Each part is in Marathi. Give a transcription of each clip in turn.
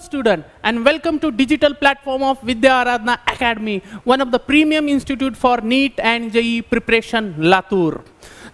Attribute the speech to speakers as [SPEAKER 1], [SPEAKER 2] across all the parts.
[SPEAKER 1] student and welcome to digital platform of Vidya Aradhana Academy, one of the premium institute for NEET and JEE preparation Latur.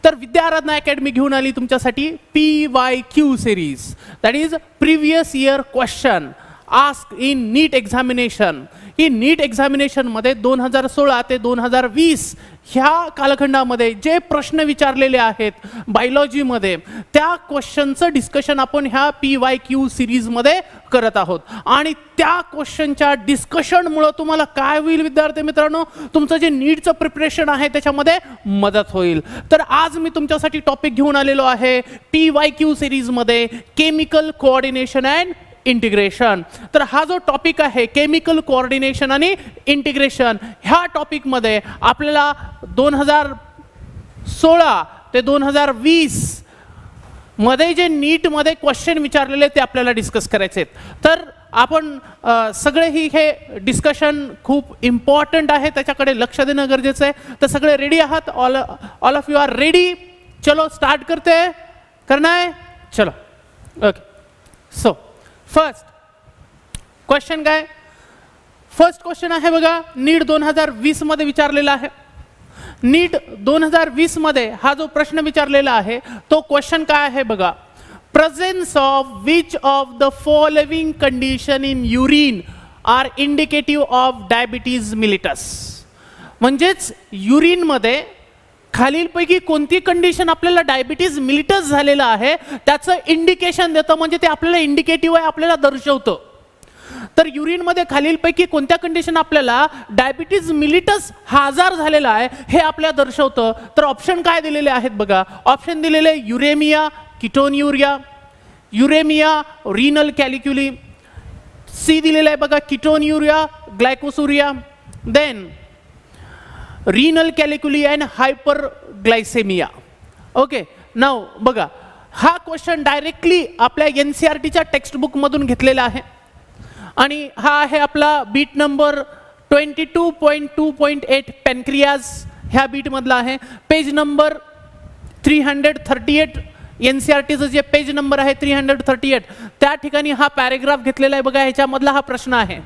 [SPEAKER 1] तर विद्या आराधना अकॅडमी घेऊन आली तुमच्यासाठी PYQ series, that is previous year question asked in NEET examination. ही नीट एक्झामिनेशन मध्ये 2016 ते 2020 ह्या कालखंडामध्ये जे प्रश्न विचारलेले आहेत बायोलॉजी मध्ये, त्या क्वेश्चनचं डिस्कशन आपण ह्या PYQ सिरीज मध्ये करत आहोत. आणि त्या क्वेश्चनच्या डिस्कशनमुळे तुम्हाला काय होईल विद्यार्थी मित्रांनो, तुमचं जे नीटचं प्रिपरेशन आहे त्याच्यामध्ये मदत होईल. तर आज मी तुमच्यासाठी टॉपिक घेऊन आलेलो आहे PYQ सिरीज मध्ये केमिकल कोऑर्डिनेशन अँड इंटिग्रेशन. तर हा जो टॉपिक आहे केमिकल कोऑर्डिनेशन आणि इंटिग्रेशन, ह्या टॉपिक मध्ये आपल्याला 2016 ते 2020 मध्ये जे नीट मध्ये क्वेश्चन विचारलेले ते आपल्याला डिस्कस करायचे आहेत. तर आपण सगळे हे डिस्कशन खूप इम्पॉर्टंट आहे, त्याच्याकडे लक्ष देणं गरजेचं आहे. तर सगळे रेडी आहात? All of you are ready? चलो स्टार्ट करते, करना है, चलो. ओके, सो फर्स्ट क्वेश्चन काय? फर्स्ट क्वेश्चन आहे बघा, नीट 2020 मध्ये विचारलेला आहे. नीट 2020 मध्ये हा जो प्रश्न विचारलेला आहे तो क्वेश्चन काय आहे बघा, presence of which of the following condition in urine are indicative of diabetes mellitus. म्हणजेच युरिन मध्ये खालीलपैकी कोणती कंडिशन आपल्याला डायबिटीज मिलिटस झालेलं आहे त्याचं इंडिकेशन देतं, म्हणजे ते आपल्याला इंडिकेटिव्ह आहे, आपल्याला दर्शवतं. तर युरिन मध्ये खालीलपैकी कोणत्या कंडिशन आपल्याला डायबिटीज मिलिटस हा आजार झालेला आहे हे आपल्याला दर्शवतं. तर ऑप्शन काय दिलेले आहेत बघा, ऑप्शन दिलेले युरेमिया, कीटोन्युरिया, युरेमिया, रिनल कॅलिक्युली. सी दिलेला आहे बघा कीटोन्युरिया, ग्लायकोसुरिया, then renal कॅलिक्युली and hyperglycaemia. Okay, नाव बघा, हा क्वेश्चन डायरेक्टली आपल्या NCERTच्या टेक्स्टबुक मधून घेतलेला आहे आणि हा आहे आपला बीट नंबर 22.2.8 पॅनक्रियाज ह्या बीट मधला आहे. पेज नंबर 338 NCERTचं जे पेज नंबर आहे 338 त्या ठिकाणी हा पॅरेग्राफ घेतलेला आहे बघा. ह्याच्यामधला हा प्रश्न आहे.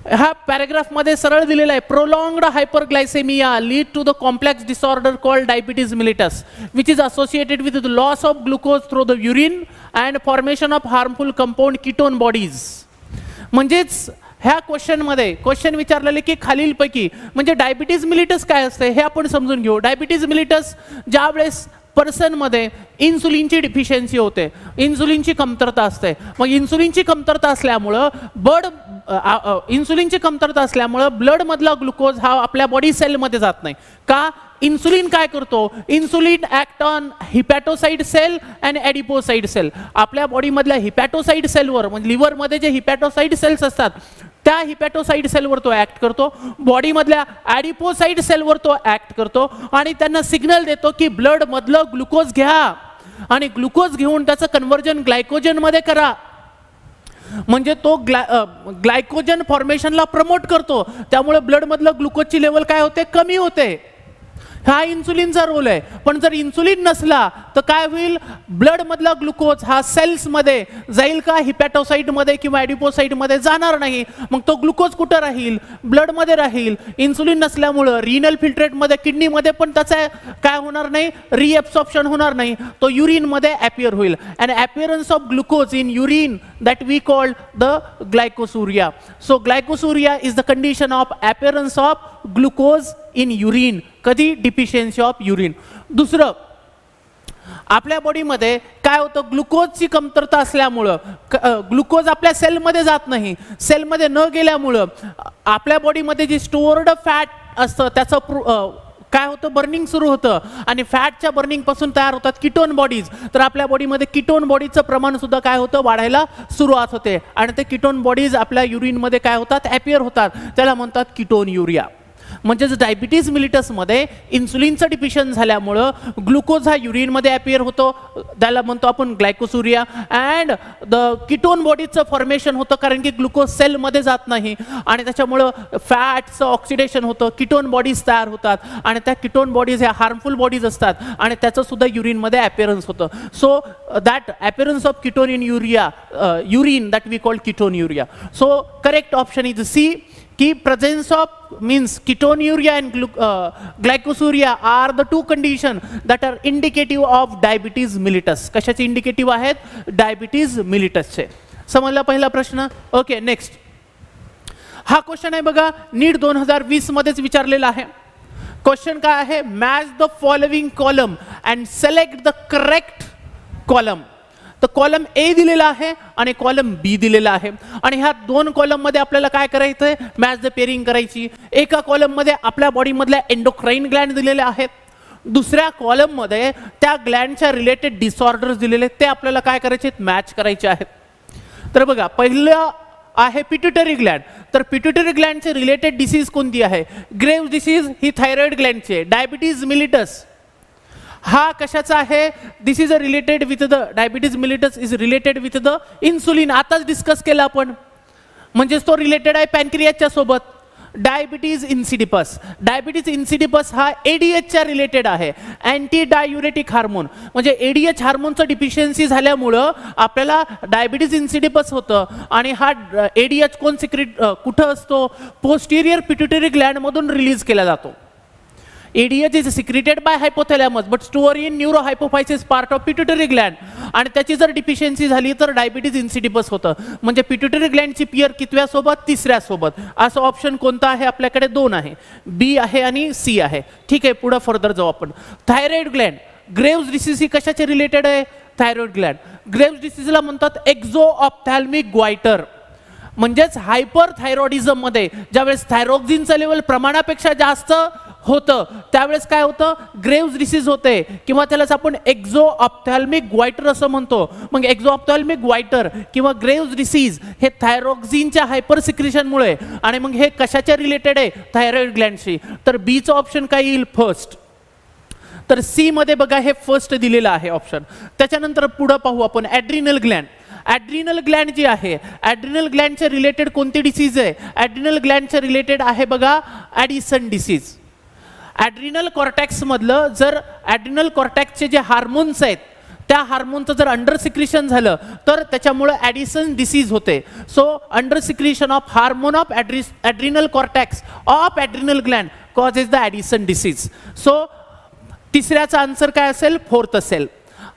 [SPEAKER 1] ह्या पॅरेग्राफ मध्ये सरळ दिलेला आहे, prolonged hyperglycaemia lead to the complex disorder called diabetes mellitus which is associated with the loss of glucose through the urine and formation of harmful compound ketone bodies. म्हणजेच ह्या क्वेश्चन मध्ये क्वेश्चन विचारलेले की खालीलपैकी, म्हणजे डायबिटीज मिलिटस काय असते हे आपण समजून घेऊ. डायबिटीज मिलिटस ज्या वेळेस पर्सन मध्ये इन्सुलिनची डिफिशियन्सी होते, इन्सुलिनची कमतरता असते. मग इन्सुलिनची कमतरता असल्यामुळं ब्लड मधला ग्लुकोज हा आपल्या बॉडी सेल मध्ये जात नाही. का? इन्सुलिन काय करतो, insulin act on hepatocyte cell and adipocyte cell. आपल्या बॉडी मधल्या हिपॅटोसाइड सेलवर, म्हणजे लिव्हर मध्ये जे हिपॅटोसाइड सेल्स असतात त्या हिपॅटोसाइड सेलवर तो ऍक्ट करतो, बॉडी मधल्या ॲडिपोसाइड सेलवर तो ऍक्ट करतो आणि त्यांना सिग्नल देतो की ब्लड मधलं ग्लुकोज घ्या आणि ग्लुकोज घेऊन त्याचं कन्व्हर्जन ग्लायकोजन मध्ये करा. म्हणजे तो ग्लायकोजन फॉर्मेशनला प्रमोट करतो, त्यामुळे ब्लड मधलं ग्लुकोजची लेवल काय होते, कमी होते. हा इन्सुलिनचा रोल आहे. पण जर इन्सुलिन नसला तर काय होईल, ब्लड मधला ग्लुकोज हा सेल्स मध्ये जाईल का, हिपॅटोसाइट मध्ये किंवा ॲडिपोसाइट मध्ये जाणार नाही. मग तो ग्लुकोज कुठं राहील, ब्लड मध्ये राहील. इन्सुलिन नसल्यामुळं रिनल फिल्ट्रेट मध्ये, किडनी मध्ये पण त्याचा काय होणार नाही, रिएब्सॉर्प्शन होणार नाही, तो युरिन मध्ये अपीयर होईल. And appearance of glucose in urine that we call the glycosuria. So glycosuria is the condition of appearance of glucose in urine. कधी deficiency of urine. दुसरं, आपल्या बॉडीमध्ये काय होतं, ग्लुकोजची कमतरता असल्यामुळं ग्लुकोज आपल्या सेलमध्ये जात नाही. सेलमध्ये न गेल्यामुळं आपल्या बॉडीमध्ये जी स्टोअर्ड फॅट असतं त्याचं काय होतं, बर्निंग सुरू होतं आणि फॅटच्या बर्निंग पासून तयार होतात कीटोन बॉडीज. तर आपल्या बॉडीमध्ये कीटोन बॉडीचं प्रमाण सुद्धा काय होतं, वाढायला सुरुवात होते आणि ते कीटोन बॉडीज आपल्या युरिन मध्ये काय होतात, अपीयर होतात. त्याला म्हणतात कीटोन युरिया. म्हणजेच डायबिटीज मिलिटसमध्ये इन्सुलिनचं डिफिशियन झाल्यामुळं ग्लुकोज हा युरिनमध्ये ॲपियर होतो, त्याला म्हणतो आपण ग्लायकोसुरिया, अँड द किटोन बॉडीजचं फॉर्मेशन होतं कारण की ग्लुकोज सेलमध्ये जात नाही आणि त्याच्यामुळं फॅटचं ऑक्सिडेशन होतं, किटोन बॉडीज तयार होतात आणि त्या किटोन बॉडीज ह्या हार्मफुल बॉडीज असतात आणि त्याचं सुद्धा युरिनमध्ये ॲपिअरन्स होतं. So that appearance of ketone in urine that we call ketonuria. So correct option is C की presence of means ketonuria and glycosuria are the two condition that are indicative of diabetes mellitus. कशाचे इंडिकेटिव्ह आहेत? डायबिटीज मिलिटसचे. समजला पहिला प्रश्न. ओके, नेक्स्ट हा क्वेश्चन आहे बघा, नीट 2020 मध्येच विचारलेला आहे. क्वेश्चन काय आहे? Match the following column and select the correct column. तर कॉलम ए दिलेला आहे आणि कॉलम बी दिलेला आहे आणि ह्या दोन कॉलम मध्ये आपल्याला काय करायचं आहे? मॅच द पेअरिंग करायची. एका कॉलम मध्ये आपल्या बॉडी मधल्या एंडोक्राइन ग्लँड दिलेले आहेत, दुसऱ्या कॉलम मध्ये त्या ग्लँडच्या रिलेटेड डिसऑर्डर्स दिलेले, ते आपल्याला काय करायचे? मॅच करायचे आहेत. तर बघा, पहिलं आहे पिट्युटरी ग्लँड. तर पिट्युटरी ग्लँडचे रिलेटेड डिसीज कोणती आहे? ग्रेव्स डिसीज ही थायरॉइड ग्लँडची आहे. डायबिटीज मिलिटस हा कशाचा आहे? This is a related with the diabetes mellitus is related with the insulin. आताच डिस्कस केला आपण, म्हणजेच तो रिलेटेड आहे पॅनक्रियाच्या सोबत. डायबिटीज इन्सिडिपस, डायबिटीज इन्सिडिपस हा एडीएचच्या रिलेटेड आहे, अँटी डायुरेटिक हार्मोन. म्हणजे एडीएच हार्मोनचं डिफिशियन्सी झाल्यामुळं आपल्याला डायबिटीज इन्सिडिपस होतं आणि हा एडीएच कोण सिक्रेट कुठं असतो? पोस्टिरियर पिट्युटरी ग्लँडमधून रिलीज केला जातो. ADH is secreted by hypothalamus but store in neurohypophysis part of pituitary gland आणि त्याची जर डिफिशियन्सी झाली तर डायबिटीज इन्सिडिपस होतं. म्हणजे पिट्युटरी ग्लँडची पियर कितव्या सोबत? तिसऱ्या सोबत. असं ऑप्शन कोणता आहे? आपल्याकडे दोन आहे, बी आहे आणि सी आहे. ठीक आहे, पुढे फर्दर जाऊ आपण. थायरॉइड ग्लँड, ग्रेव्स डिसीज ही कशाचे रिलेटेड आहे? Thyroid Gland. ग्रेव्स डिसीजला म्हणतात एक्झो ऑप्थॅल्मिक ग्वायटर. म्हणजेच हायपर थायरॉइडिझम मध्ये ज्यावेळेस थायरॉक्सिनचं लेवल प्रमाणापेक्षा जास्त होतं त्यावेळेस काय होतं? ग्रेव्स डिसीज होते किंवा त्यालाच आपण एक्झो ऑप्थॅल्मिक ग्वायटर असं म्हणतो. मग एक्झो ऑप्थॅल्मिक ग्वायटर किंवा ग्रेव्स डिसीज हे थायरॉक्सिनच्या हायपर सिक्रेशनमुळे, आणि मग हे कशाच्या रिलेटेड आहे? थायरॉइड ग्लँडशी. तर बीचं ऑप्शन काय येईल? फर्स्ट. तर सी मध्ये बघा हे फर्स्ट दिलेलं आहे ऑप्शन. त्याच्यानंतर पुढे पाहू आपण ॲड्रिनल ग्लँड. ॲड्रिनल ग्लँड जी आहे, ॲड्रिनल ग्लँडच्या रिलेटेड कोणती डिसीज आहे? ॲड्रिनल ग्लँडच्या रिलेटेड आहे बघा ॲडिसन डिसीज. ॲड्रिनल कॉर्टॅक्स मधलं जर ॲड्रिनल कॉर्टॅक्सचे जे हार्मोन्स आहेत त्या हार्मोनचं जर अंडर सिक्रेशन झालं तर त्याच्यामुळे ॲडिसन डिसीज होते. So under secretion of hormone of adrenal cortex of adrenal gland causes the Addison disease. So तिसऱ्याचा आन्सर काय असेल? फोर्थ असेल.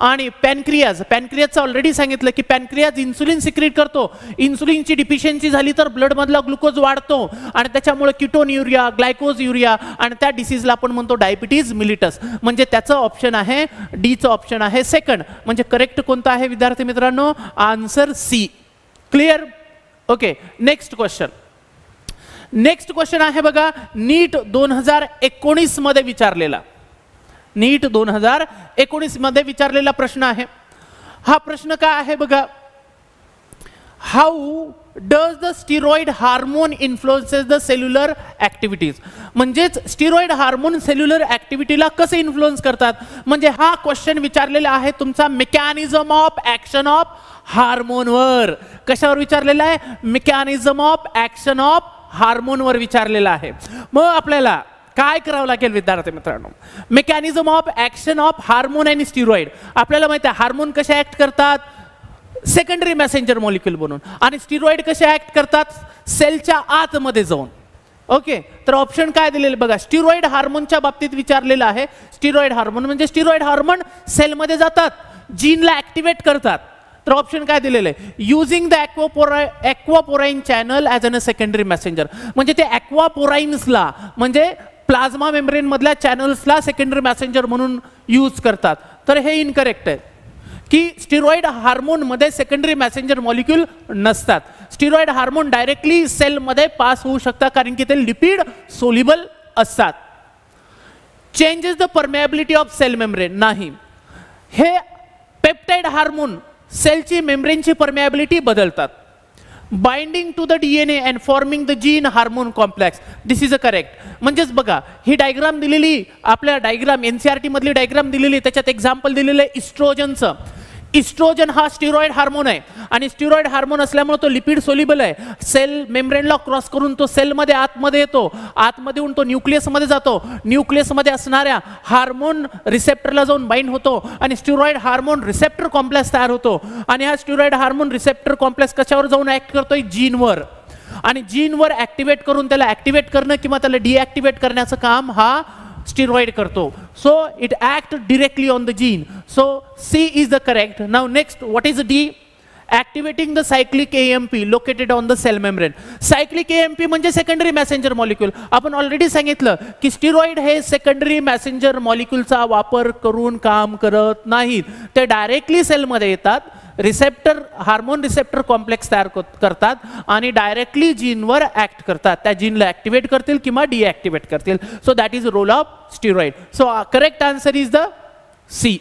[SPEAKER 1] आणि पॅनक्रियाज, पॅनक्रियाजचं ऑलरेडी सांगितलं की पॅनक्रियाज इन्सुलिन सिक्रेट करतो. इन्सुलिनची डिफिशियन्सी झाली तर ब्लड मधला ग्लुकोज वाढतो आणि त्याच्यामुळे किटोन युरिया, ग्लायकोज युरिया आणि त्या डिसीजला आपण म्हणतो डायबिटीज मिलिटस. म्हणजे त्याचं ऑप्शन आहे डीचं ऑप्शन आहे सेकंड. म्हणजे करेक्ट कोणतं आहे विद्यार्थी मित्रांनो? Answer C. Clear? Okay, next question. Next question आहे बघा नीट 2019 मध्ये विचारलेला. नीट 2019 मध्ये विचारलेला प्रश्न आहे. हा प्रश्न काय आहे बघा, how does the steroid hormone influences the cellular activities. म्हणजेच स्टिरॉइड हार्मोन सेल्युलर ऍक्टिव्हिटीला कसे इन्फ्लुएन्स करतात. म्हणजे हा क्वेश्चन विचारलेला आहे तुमचा मेकॅनिझम ऑफ ऍक्शन ऑफ हार्मोनवर. कशावर विचारलेला आहे? मेकॅनिझम ऑफ ऍक्शन ऑफ हार्मोनवर विचारलेला आहे. मग आपल्याला काय करावं लागेल विद्यार्थी मित्रांनो? Mechanism of action of hormone आणि स्टिरॉइड. आपल्याला माहिती आहे हार्मोन कसे ऍक्ट करतात? सेकंडरी मेसेंजर मॉलिक्यूल बनून. आणि स्टिरॉइड कसे ऍक्ट करतात? सेलच्या आतमध्ये जाऊन. ओके, तर ऑप्शन काय दिलेले बघा. स्टिरॉइड हार्मोनच्या बाबतीत विचारलेलं आहे. स्टिरॉइड हार्मोन म्हणजे स्टिरॉइड हार्मोन सेलमध्ये जातात, जीनला ऍक्टिव्हेट करतात. तर ऑप्शन काय दिलेलं आहे? Using the aquaporin channel as an a secondary messenger. म्हणजे ते ॲक्वापोराइन्सला म्हणजे प्लाझ्मा मेम्ब्रेन मधल्या चॅनल्सला सेकंडरी मॅसेंजर म्हणून यूज करतात. तर हे इनकरेक्ट आहे की स्टिरॉइड हार्मोन मध्ये सेकंडरी मॅसेंजर मॉलिक्यूल नसतात. स्टिरॉइड हार्मोन डायरेक्टली सेलमध्ये पास होऊ शकतात कारण की ते लिपिड सोल्युबल असतात. Changes the permeability of cell membrane नाही. हे पेप्टाइड हार्मोन सेलची मेम्ब्रेनची परमेबिलिटी बदलतात. Binding to the DNA and forming the gene hormone complex. This is a correct. म्हणजेच बघा ही डायग्राम दिलेली, आपल्या डायग्राम NCERT मधली डायग्राम दिलेली, त्याच्यात एक्झाम्पल दिलेलं आहे इस्ट्रोजनचं. इस्ट्रोजन हा स्टिरॉइड हार्मोन आहे आणि स्टिरॉइड हार्मोन असल्यामुळे तो लिपिड सोल्युबल आहे. सेल मेम्ब्रेनला क्रॉस करून तो सेलमध्ये आतमध्ये येतो, आतमध्ये येऊन तो न्यूक्लियसमध्ये जातो, न्यूक्लियसमध्ये असणाऱ्या हार्मोन रिसेप्टरला जाऊन बाइंड होतो आणि स्टिरॉइड हार्मोन रिसेप्टर कॉम्प्लेक्स तयार होतो. आणि हा स्टिरॉइड हार्मोन रिसेप्टर कॉम्प्लेक्स कशावर जाऊन ऍक्ट करतोय? जीनवर. आणि जीनवर ऍक्टिव्हेट करून त्याला ऍक्टिव्हेट करणं किंवा त्याला डिऍक्टिव्हेट करण्याचं काम हा स्टिरॉइड करतो. So it act directly on the gene. So C is the correct. Now next, what is D? Activating the cyclic AMP located on the cell membrane. Cyclic AMP म्हणजे सेकंडरी मॅसेंजर मॉलिक्यूल. आपण ऑलरेडी सांगितलं की स्टिरॉइड हे सेकंडरी मॅसेंजर मॉलिक्यूलचा वापर करून काम करत नाहीत. ते डायरेक्टली सेलमध्ये येतात, रिसेप्टर हार्मोन रिसेप्टर कॉम्प्लेक्स तयार करतात आणि डायरेक्टली जीनवर ऍक्ट करतात. त्या जीनला ऍक्टिव्हेट करतील किंवा डिऍक्टिव्हेट करतील. So that is role of steroid. So correct answer is the C.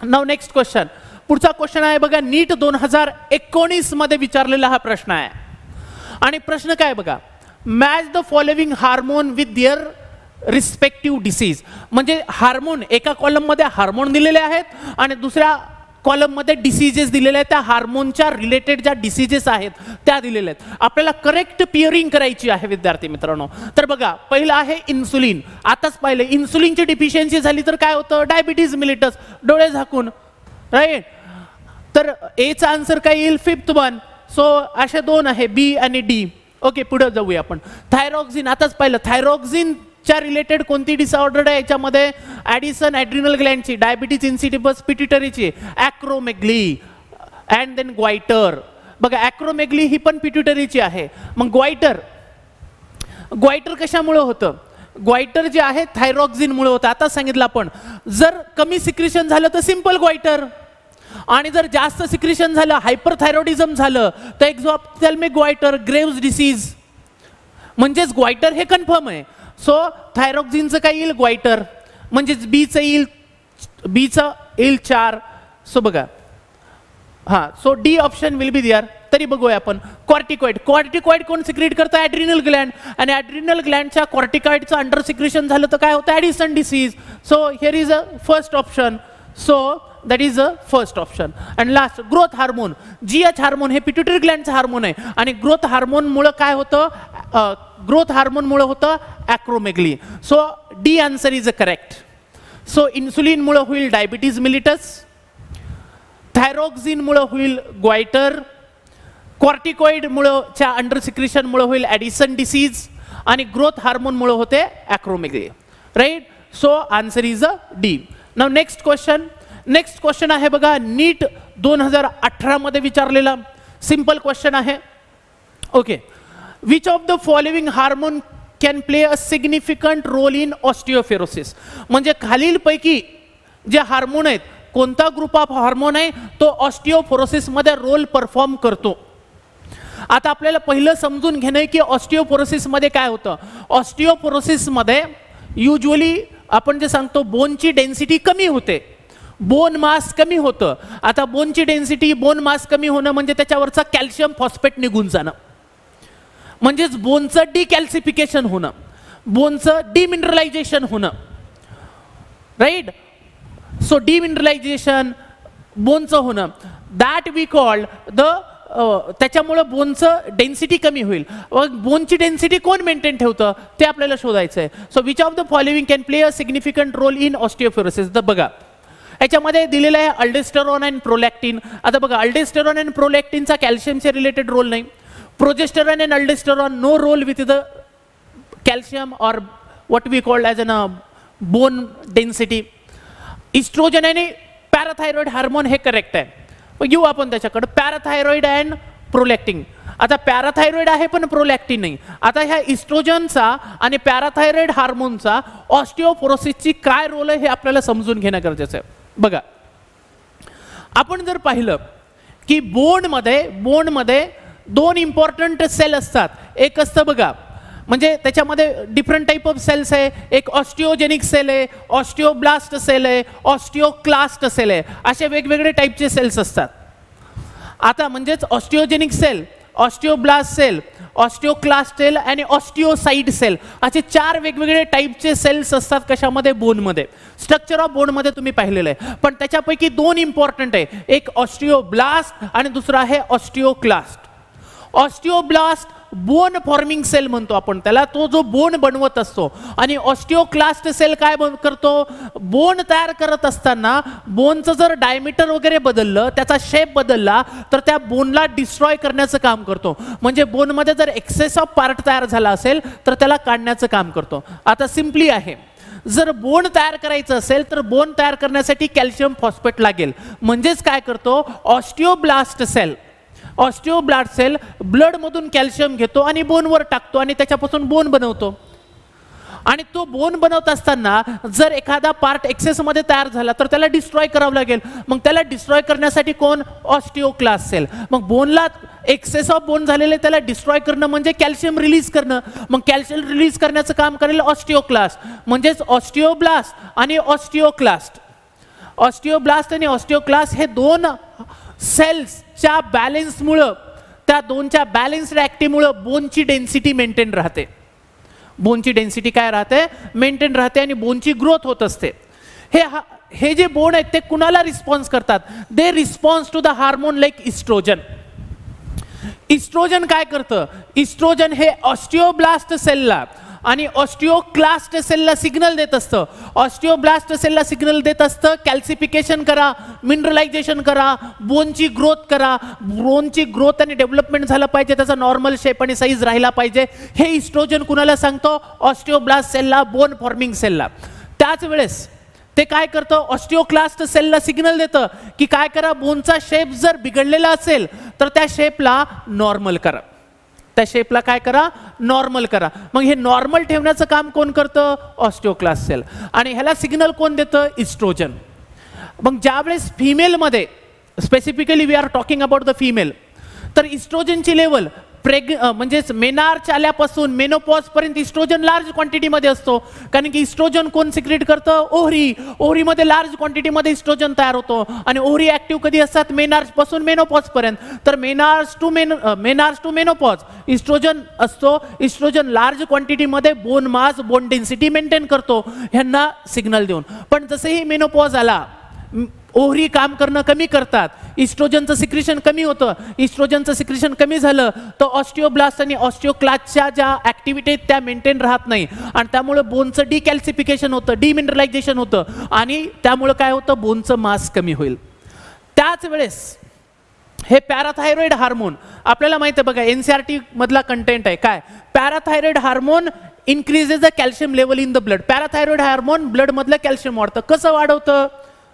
[SPEAKER 1] Now next question. पुढचा क्वेश्चन आहे बघा, नीट 2019 मध्ये विचारलेला हा प्रश्न आहे. आणि प्रश्न काय बघा, match the following hormone with their respective disease. म्हणजे हार्मोन, एका कॉलम मध्ये हार्मोन दिलेले आहेत आणि दुसऱ्या कॉलम मध्ये डिसीजेस दिलेले आहेत. त्या हार्मोनच्या रिलेटेड ज्या डिसीजेस आहेत त्या दिलेल्या आहेत. आपल्याला करेक्ट पिअरिंग करायची आहे विद्यार्थी मित्रांनो. तर बघा, पहिलं आहे इन्सुलिन. आताच पाहिलं, इन्सुलिनची डिफिशियन्सी झाली तर काय होतं? डायबिटीज मिलिटस, डोळे झाकून, राईट. तर एचा आन्सर काय येईल? 5th one. सो असे दोन आहे, B आणि D. ओके, पुढे जाऊया आपण. थायरॉक्सिन, आताच पाहिलं, थायरॉक्सिन च्या रिलेटेड कोणती डिसऑर्डर आहे याच्यामध्ये? ॲडिसन ॲड्रिनल ग्लँडची, डायबिटीज इन्सिडिबस पिट्युटरीची, ॲक्रोमेगली अँड देन ग्वायटर. बघा, ॲक्रोमेगली ही पण पिट्युटरीची आहे. मग ग्वायटर कशामुळे होतं? ग्वायटर जे आहे थायरॉक्सिनमुळे होतं. आता सांगितलं आपण, जर कमी सिक्रिशन झालं तर सिंपल ग्वायटर, आणि जर जास्त सिक्रिशन झालं, हायपरथायरॉइडिझम झालं तर एक्झॉप्थॅल्मिक ग्वायटर, ग्रेव्स डिसीज. म्हणजेच ग्वायटर हे कन्फर्म आहे. सो थायरॉक्सिनचं काय येईल? ग्वायटर. म्हणजेच बीचं येईल 4. सो बघा, हां, so D option will be there. तरी बघूया आपण. कॉर्टिकॉइड कोण सिक्रेट करतं? Adrenal gland. आणि ॲड्रिनल ग्लँडच्या कॉर्टिकॉइडचं अंडर सिक्रेशन झालं तर काय होतं? Addison disease. So here is a first option. So that is a first option. And last, growth hormone. GH hormone हे पिट्युटरी ग्लँडचं हार्मोन आहे आणि ग्रोथ हार्मोनमुळे काय होतं? ग्रोथ हार्मोनमुळे होतं acromegaly. So D answer is a correct. So इन्सुलिनमुळे होईल डायबिटीज मिलिटस, थायरॉक्सिनमुळे होईल ग्वायटर, कॉर्टिकॉइडमुळे च्या अंडर सिक्रेशनमुळे होईल ॲडिसन डिसीज आणि ग्रोथ हार्मोनमुळे होते acromegaly. Right. So answer is a D. Now next question आहे बघा, नीट 2018 मध्ये विचारलेला सिंपल क्वेश्चन आहे. Okay, which of the following hormone can play a significant role in osteoporosis. म्हणजे खालीलपैकी जे हार्मोन आहेत, कोणता ग्रुप ऑफ हार्मोन आहे तो ऑस्टिओफोरोसिस मध्ये रोल परफॉर्म करतो? आता आपल्याला पहिलं समजून घेणं की ऑस्टिओफोरोसिस मध्ये काय होतं. ऑस्टिओफोरोसिस मध्ये युजली आपण जे सांगतो बोनची डेन्सिटी कमी होते, बोन मास कमी होतं. आता बोनची डेन्सिटी, बोन मास कमी होणं म्हणजे त्याच्यावरचा कॅल्शियम फॉस्फेट निघून जाणं, म्हणजेच बोनचं डिकॅल्सिफिकेशन होणं, बोनचं डिमिनरलायझेशन होणं. राईट. सो डिमिनरलायझेशन, बोनचं होणं, दॅट वी कॉल्ड द, त्याच्यामुळं बोनचं डेन्सिटी कमी होईल. बोनची डेन्सिटी कोण मेंटेन ठेवतं ते आपल्याला शोधायचं आहे. So which of the following can play a significant role in osteoporosis. तर बघा, याच्यामध्ये दिलेलं आहे अल्डेस्टेरॉन अँड प्रोलॅक्टिन. आता बघा, अल्डेस्टेरॉन अँड प्रोलॅक्टिनचा कॅल्शियमच्या रिलेटेड रोल नाही. Progesterone and aldosterone no role with the calcium और what we called as a bone density. Oestrogen आणि पॅराथायरॉइड हार्मोन हे करेक्ट आहे. घेऊ आपण त्याच्याकडे पॅराथायरॉइड अँड प्रोलॅक्टिन. आता पॅराथायरॉइड आहे पण प्रोलॅक्टिन नाही. आता ह्या इस्ट्रोजनचा आणि पॅराथायरॉइड हार्मोनचा ऑस्टिओफोरोसिसची काय रोल आहे हे आपल्याला समजून घेणं गरजेचं आहे. बघा, आपण जर पाहिलं की बोनमध्ये 2 इम्पॉर्टंट सेल असतात. एक असतं बघा, म्हणजे त्याच्यामध्ये डिफरंट टाइप ऑफ सेल्स आहे. एक ऑस्टिओजेनिक सेल आहे, ऑस्टिओब्लास्ट सेल आहे, ऑस्टिओक्लास्ट सेल आहे. असे वेगवेगळे टाईपचे सेल्स असतात. आता म्हणजेच ऑस्टिओजेनिक सेल, ऑस्टिओब्लास्ट सेल, ऑस्टिओक्लास्ट सेल आणि ऑस्टिओसाइट सेल असे 4 वेगवेगळे टाईपचे सेल्स असतात कशामध्ये, बोनमध्ये. स्ट्रक्चर ऑफ बोनमध्ये तुम्ही पाहिलेलं आहे. पण त्याच्यापैकी 2 इम्पॉर्टंट आहे, एक ऑस्टिओब्लास्ट आणि दुसरा आहे ऑस्टिओक्लास्ट. ऑस्टिओब्लास्ट बोन फॉर्मिंग सेल म्हणतो आपण त्याला, तो जो बोन बनवत असतो. आणि ऑस्टिओक्लास्ट सेल काय करतो, बोन तयार करत असताना बोनचं जर डायमीटर वगैरे बदललं, त्याचा शेप बदलला तर त्या बोनला डिस्ट्रॉय करण्याचं काम करतो. म्हणजे बोनमध्ये जर एक्सेस ऑफ पार्ट तयार झाला असेल तर त्याला काढण्याचं काम करतो. आता सिम्पली आहे, जर बोन तयार करायचं असेल तर बोन तयार करण्यासाठी कॅल्शियम फॉस्फेट लागेल. म्हणजेच काय करतो, ऑस्टिओब्लास्ट सेल ब्लड मधून कॅल्शियम घेतो आणि बोनवर टाकतो आणि त्याच्यापासून बोन बनवतो. आणि तो बोन बनवत असताना जर एखादा पार्ट एक्सेस मध्ये तयार झाला तर त्याला डिस्ट्रॉय करावं लागेल. मग त्याला डिस्ट्रॉय करण्यासाठी कोण, ऑस्टिओक्लास्ट सेल. मग बोनला एक्सेस ऑफ बोन झालेले त्याला डिस्ट्रॉय करणं म्हणजे कॅल्शियम रिलीज करणं. मग कॅल्शियम रिलीज करण्याचं काम करेल ऑस्टिओक्लास्ट. म्हणजेच ऑस्टिओब्लास्ट आणि ऑस्टिओक्लास्ट. ऑस्टिओब्लास्ट आणि ऑस्टिओक्लास्ट हे 2 सेल्सच्या बॅलन्समुळं, त्या 2च्या बॅलन्स्ड ऍक्टिव्हमुळं बोनची डेन्सिटी मेंटेन राहते. बोनची डेन्सिटी काय राहते, मेंटेन राहते आणि बोनची ग्रोथ होत असते. हे जे बोन आहेत ते कुणाला रिस्पॉन्स करतात, they response to the hormone like oestrogen. Oestrogen काय करतं, इस्ट्रोजन हे ऑस्टिओब्लास्ट सेलला आणि ऑस्टिओक्लास्ट सेलला सिग्नल देत असतं. ऑस्टिओब्लास्ट सेलला सिग्नल देत असतं कॅल्सिफिकेशन करा, मिनरलायझेशन करा, बोनची ग्रोथ करा. बोनची ग्रोथ आणि डेव्हलपमेंट झालं पाहिजे, त्याचा नॉर्मल शेप आणि साईज राहिला पाहिजे. हे इस्ट्रोजन कुणाला सांगतो, ऑस्टिओब्लास्ट सेलला, बोन फॉर्मिंग सेलला. त्याच वेळेस ते काय करतं, ऑस्टिओक्लास्ट सेलला सिग्नल देतं की काय करा, बोनचा शेप जर बिघडलेला असेल तर त्या शेपला नॉर्मल करा. त्या शेपला काय करा, नॉर्मल करा. मग हे नॉर्मल ठेवण्याचं काम कोण करतं, ऑस्टिओक्लास्ट सेल. आणि ह्याला सिग्नल कोण देतं, इस्ट्रोजन. मग ज्यावेळेस फिमेलमध्ये, specifically we are talking about the female, तर इस्ट्रोजनची लेवल म्हणजेच मेनार्च आल्यापासून मेनोपॉज पर्यंत इस्ट्रोजन लार्ज क्वांटिटीमध्ये असतो. कारण की इस्ट्रोजन कोण सिक्रेट करतं, ओव्हरीमध्ये लार्ज क्वांटिटीमध्ये इस्ट्रोजन तयार होतो. आणि ओव्हरी ऍक्टिव्ह कधी असतात, मेनार्च पासून मेनोपॉज पर्यंत. तर मेनार्च टू मेनोपॉज इस्ट्रोजन असतो. इस्ट्रोजन लार्ज क्वांटिटीमध्ये bone mass, bone density maintain करतो, ह्यांना सिग्नल देऊन. पण जसंही मेनोपॉज आला, ओव्हरी काम करणं कमी करतात, इस्ट्रोजनचं सिक्रेशन कमी होतं. इस्ट्रोजनचं सिक्रेशन कमी झालं तर ऑस्टिओब्लास्ट आणि ऑस्टिओक्लास्टच्या ज्या ऍक्टिव्हिटी त्या मेंटेन राहत नाही आणि त्यामुळे बोनचं डिकॅल्सिफिकेशन होतं, डिमिनरलायझेशन होतं आणि त्यामुळे काय होतं, बोनचं मास कमी होईल. त्याच वेळेस हे पॅराथायरॉइड हार्मोन आपल्याला माहिती आहे बघा, एनसीईआरटी मधला कंटेंट आहे काय, पॅराथायरॉइड hormone increases the calcium level in the blood. पॅराथायरॉइड hormone blood मधलं कॅल्शियम वाढतं. कसं वाढवतं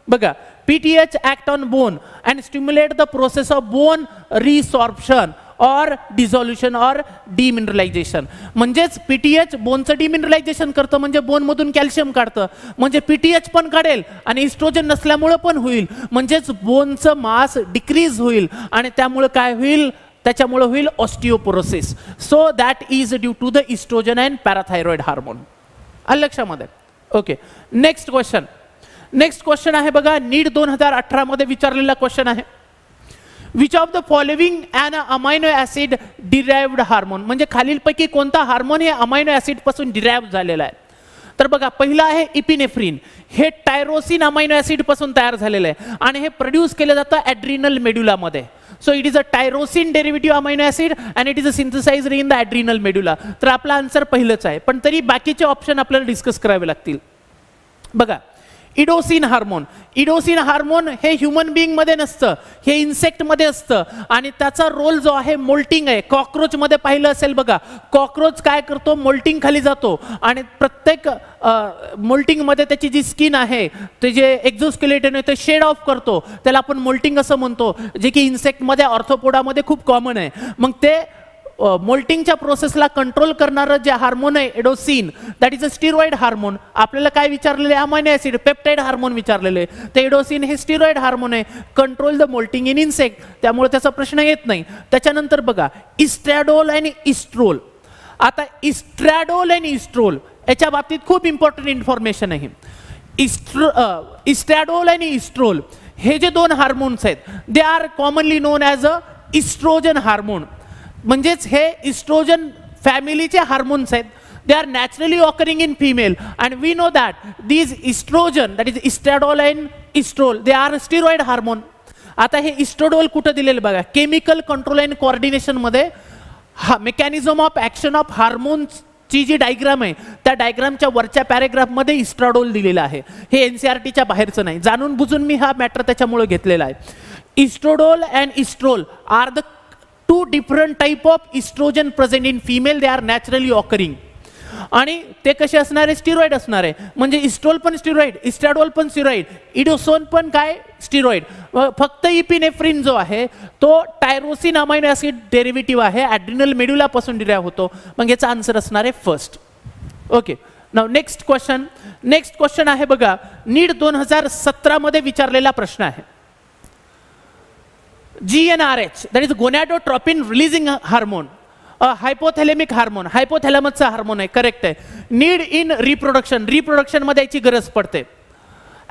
[SPEAKER 1] बघा, PTH act on bone and stimulate the process of bone resorption or dissolution or demineralization. म्हणजेच PTH बोनचं डिमिनरलायझेशन करतं, म्हणजे बोन मधून कॅल्शियम काढतं. म्हणजे PTH पण काढेल आणि इस्ट्रोजन नसल्यामुळे पण होईल. म्हणजेच बोनचं मास डिक्रीज होईल आणि त्यामुळे काय होईल, त्याच्यामुळे होईल osteoporosis. So that is due to the oestrogen and parathyroid hormone. आलं लक्षामध्ये. Okay, next question. Next question आहे बघा, नीट 2018 मध्ये विचारलेला क्वेश्चन आहे. Which of the following an amino acid derived hormone, म्हणजे खालीलपैकी कोणता हार्मोन हे अमायनो ऍसिड पासून डिराइव्ह झालेला आहे. तर बघा, पहिला आहे इपिनेफ्रिन. हे टायरोसिन अमायनो ऍसिड पासून तयार झालेलं आहे आणि हे प्रोड्यूस केलं जातं ॲड्रिनल मेड्युलामध्ये. So it is a tyrosine derivative amino acid and it is a synthesised in the adrenal medulla. तर आपला आन्सर पहिलंच आहे, पण तरी बाकीचे ऑप्शन आपल्याला डिस्कस करावे लागतील. बघा, इडोसिन हार्मोन. इडोसिन हार्मोन हे ह्युमन बिंग मध्ये नसतं, हे इन्सेक्ट मध्ये असतं आणि त्याचा रोल जो आहे मोल्टिंग आहे. कॉकरोच मध्ये पाहिलं असेल बघा, कॉकरोच काय करतो, मोल्टिंग खाली जातो आणि प्रत्येक मोल्टिंग मध्ये त्याची जी स्किन आहे, ते जे एक्झोस्केलेटन आहे ते शेड ऑफ करतो, त्याला आपण मोल्टिंग असं म्हणतो, जे की इन्सेक्ट मध्ये, ऑर्थोपोडामध्ये खूप कॉमन आहे. मग ते मोल्टिंगच्या प्रोसेसला कंट्रोल करणारं जे हार्मोन आहे एडोसिन, that is a steroid hormone. आपल्याला काय विचारलेले, अमायनो ऍसिड, पेप्टाइड हार्मोन विचारलेले. ते एडोसिन हे स्टिरॉइड हार्मोन आहे, control the moulting in insect, त्यामुळे त्याचा प्रश्न येत नाही. त्याच्यानंतर बघा, इस्ट्रॅडोल आणि इस्ट्रोल. आता इस्ट्रॅडोल आणि इस्ट्रोल याच्या बाबतीत खूप इम्पॉर्टंट इन्फॉर्मेशन आहे. इस्ट्रॅडोल आणि इस्ट्रोल हे जे 2 हार्मोन्स आहेत, they are commonly known as a oestrogen hormone. म्हणजेच हे इस्ट्रोजन फॅमिलीचे हार्मोन्स आहेत. They are naturally occurring in female, and we know that these estrogen, that is estradiol and estrol, they are steroid hormone. आता हे estradiol कुठं दिलेलं बघा, केमिकल कंट्रोल अँड कोऑर्डिनेशन मध्ये mechanism of action of hormones ची जी डायग्राम आहे त्या डायग्रामच्या वरच्या पॅरेग्राफ मध्ये इस्ट्राडोल दिलेलं आहे. हे एनसीईआरटीच्या बाहेरचं नाही, जाणून बुजून मी हा मॅटर त्याच्यामुळे घेतलेला आहे. Estradiol and estriol are the two different type of estrogen present in female. They are naturally occurring आणि ते कसे असणार आहे, स्टिरॉइड असणार आहे. म्हणजे इस्ट्रोल पण स्टिरॉइड, इस्ट्राडोल पण स्टिरॉइड, इडोसोन पण काय स्टिरॉइड. फक्त इपिनेफ्रिन जो आहे तो टायरोसिन अमायनो ऍसिड डेरिव्हेटिव्ह आहे, ॲड्रिनल मेड्युला पासून डिराईव्ह होतो. मग याचा आन्सर असणार आहे first. Okay, now next question. Next question आहे बघा, नीट 2017 मध्ये विचारलेला प्रश्न आहे. GnRH, that is gonadotropin releasing hormone, hypothalamic hormone, हायपोथॅलॅमसचा हार्मोन आहे, करेक्ट आहे. नीड इन रिप्रोडक्शन, रिप्रोडक्शन मध्ये याची गरज पडते.